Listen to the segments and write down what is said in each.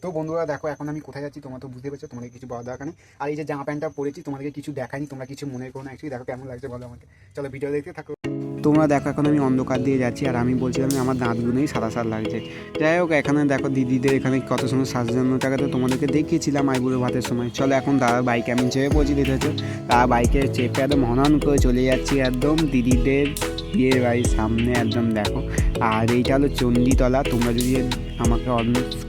তো বন্ধুরা দেখো এখন আমি কোথায় যাচ্ছি তোমরা তো বুঝতে পারছো, তোমাদের কিছু বলা দরকার নেই। আর এই যে জামা প্যান্টটা পরেছি তোমাদেরকে কিছু দেখায়নি, তোমরা কিছু মনে করো না। অ্যাকচুয়ালি দেখো কেমন লাগছে বলো আমাকে। চলো ভিডিও দেখতে থাকো। তোমরা দেখো এখন আমি অন্ধকার দিয়ে যাচ্ছি আর আমি বলছিলাম আমার দাঁতগুলোই সাদা সাদা লাগছে। যাই হোক এখানে দেখো দিদিদের এখানে কত সুন্দর সাজানোটাকে তো তোমাদেরকে দেখিয়েছিলাম আইবুড়ো ভাতের সময়। চলো এখন দাদার বাইকে আমি চেপে পৌঁছে দিতে হচ্ছে, তার বাইকে চেপে একদম হনন করে চলে যাচ্ছি একদম দিদিদের বিয়ের বাড়ির সামনে একদম দেখো। আর এইটা হলো চণ্ডীতলা, তোমরা যদি আমাকে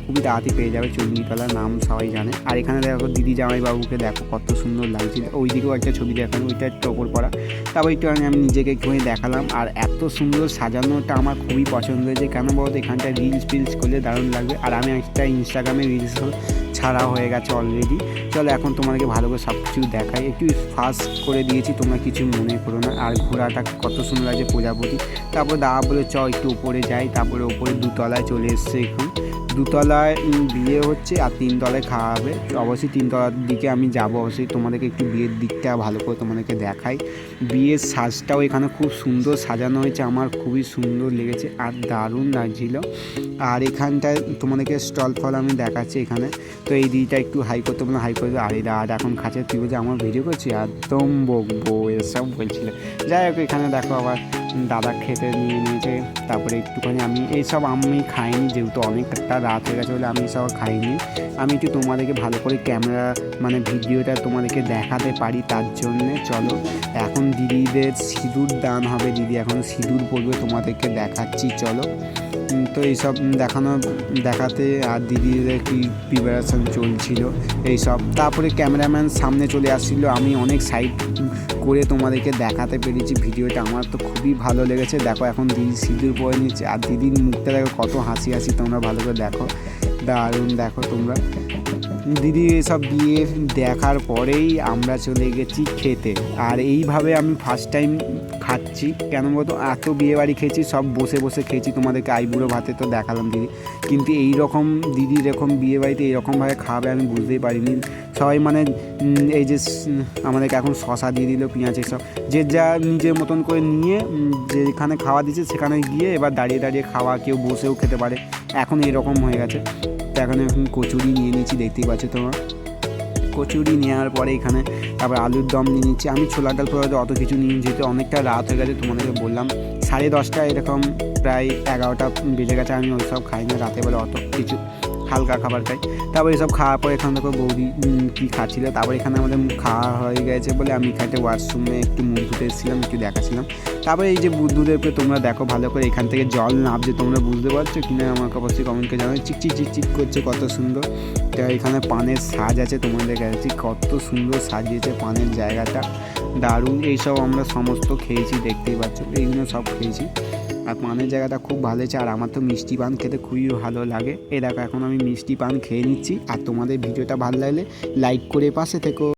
খুবই তাড়াতাড়ি পেয়ে যাবে, চণ্ডীতলার নাম সবাই জানে। আর এখানে দেখো দিদি জামাইবাবুকে দেখো কত সুন্দর লাগছিল, ওই দিকেও একটা ছবি দেখানো, ওইটা একটু ওপর পড়া। তারপর একটু আমি নিজেকে একটুখানি দেখালাম। আর এত সুন্দর সাজানোটা আমার খুবই পছন্দ হয়েছে, কেন বলতো এখানটা রিলস ফিলস করলে দারুণ লাগবে। আর আমি একটা ইনস্টাগ্রামে রিলস ছাড়া হয়ে গেছে অলরেডি। চলো এখন তোমাদেরকে ভালো করে সব কিছু দেখাই, একটু ফাস্ট করে দিয়েছি তোমরা কিছু মনে করো না। আর ঘোড়াটা কত সুন্দর লাগছে প্রজাপতি। তারপর দাদা বলে চ একটু উপরে যাই, তারপরে উপরে দুতলায় চলে এসছে। এখন দুতলায় বিয়ে হচ্ছে আর তিনতলায় খাওয়া হবে। অবশ্যই তিনতলার দিকে আমি যাব, অবশ্যই তোমাদেরকে একটু বিয়ের দিকটা ভালো করে তোমাদেরকে দেখাই। বিয়ের সাজটাও এখানে খুব সুন্দর সাজানো হয়েছে, আমার খুবই সুন্দর লেগেছে আর দারুণ লাগছিল। আর এখানটায় তোমাদেরকে স্টল ফল আমি দেখাচ্ছি এখানে। তো এই দিকটা একটু হাই করতে বললাম, হাই করে আরে দাদা এখন খাচ্ছে, তুই বলছে আমার ভিডিও করছি একদম বকবো এসব বলছিল। যাই হোক এখানে দেখো আবার দাদা খেতে নিয়ে নিয়েছে। তারপরে একটুখানি আমি এইসব আমি খাইনি, যেহেতু অনেকটা রাত হয়ে গেছে বলে আমি সব খাইনি। আমি একটু তোমাদেরকে ভালো করে ক্যামেরা মানে ভিডিওটা তোমাদেরকে দেখাতে পারি তার জন্যে। চলো এখন দিদিদের সিঁদুর দান হবে, দিদি এখন সিঁদুর পরবে, তোমাদেরকে দেখাচ্ছি চলো। তো এইসব দেখাতে আর দিদিদের কি প্রিপারেশান চলছিল এইসব। তারপরে ক্যামেরাম্যান সামনে চলে আসছিল, আমি অনেক সাইড করে তোমাদেরকে দেখাতে পেরেছি ভিডিওটা, আমার তো খুবই ভালো লেগেছে। দেখো এখন দিদি সিঁদুর পরে নিচ্ছে আর দিদির মুখটা দেখো কত হাসি হাসি, তোমরা ভালো করে দেখো, দারুণ দেখো তোমরা। দিদি এসব বিয়ে দেখার পরেই আমরা চলে গেছি খেতে। আর এইভাবে আমি ফার্স্ট টাইম খাচ্ছি, কেন বলতো এত বিয়েবাড়ি খেয়েছি সব বসে বসে খেয়েছি, তোমাদেরকে আইবুড়ো ভাতে তো দেখালাম দিদি, কিন্তু এই রকম দিদি এরকম বিয়েবাড়িতে এইরকমভাবে খাবে আমি বুঝতেই পারিনি। সবাই মানে এই যে আমাদেরকে এখন শশা দিয়ে দিল, পেঁয়াজ, এসব যে যা নিজের মতন করে নিয়ে যেখানে খাওয়া দিচ্ছে সেখানে গিয়ে এবার দাঁড়িয়ে দাঁড়িয়ে খাওয়া, কেউ বসেও খেতে পারে, এখন এরকম হয়ে গেছে। তো এখন কচুরি নিয়ে নিচ্ছি, দেখতেই পাচ্ছ তোমরা। কচুরি নেওয়ার পরে এখানে তারপর আলুর দম নিয়ে নিচ্ছি। আমি ছোলা ডাল পোলাও অত কিছু নিয়ে, যেহেতু অনেকটা রাত হয়ে গেছে, তোমাদেরকে বললাম 10:30 এরকম, প্রায় 11টা বেজে গেছে। আমি ওই সব খাই না রাতে বেলা, অত কিছু হালকা খাবার খাই। তারপর এইসব খাওয়ার পর এখানে দেখো বৌদি কী খাচ্ছিল। তারপর এখানে আমাদের খাওয়া হয়ে গেছে বলে আমি এখানে ওয়াশরুমে একটু মুখ ধুতে এসেছিলাম, একটু দেখাছিলাম। তারপরে এই যে বুদ্ধদেবকে তোমরা দেখো ভালো করে, এখান থেকে জল নামছে, তোমরা বুঝতে পারছো কিনা আমাকে অবশ্যই কমেন্টকে জানাও। চিকচিক চিকচিক করছে কত সুন্দর। তো এখানে পানের সাজ আছে, তোমাদের কাছে কত সুন্দর সাজিয়েছে পানের জায়গাটা, দারুণ। এইসব আমরা সমস্ত খেয়েছি, দেখতেই পাচ্ছ এইগুলো সব খেয়েছি। আর পানের জায়গাটা খুব ভালো হয়েছে। আর আমার তো মিষ্টি পান খেতে খুবই ভালো লাগে। এই দেখো এখন আমি মিষ্টি পান খেয়ে নিচ্ছি। আর তোমাদের ভিডিওটা ভালো লাগলে লাইক করে পাশে থেকো।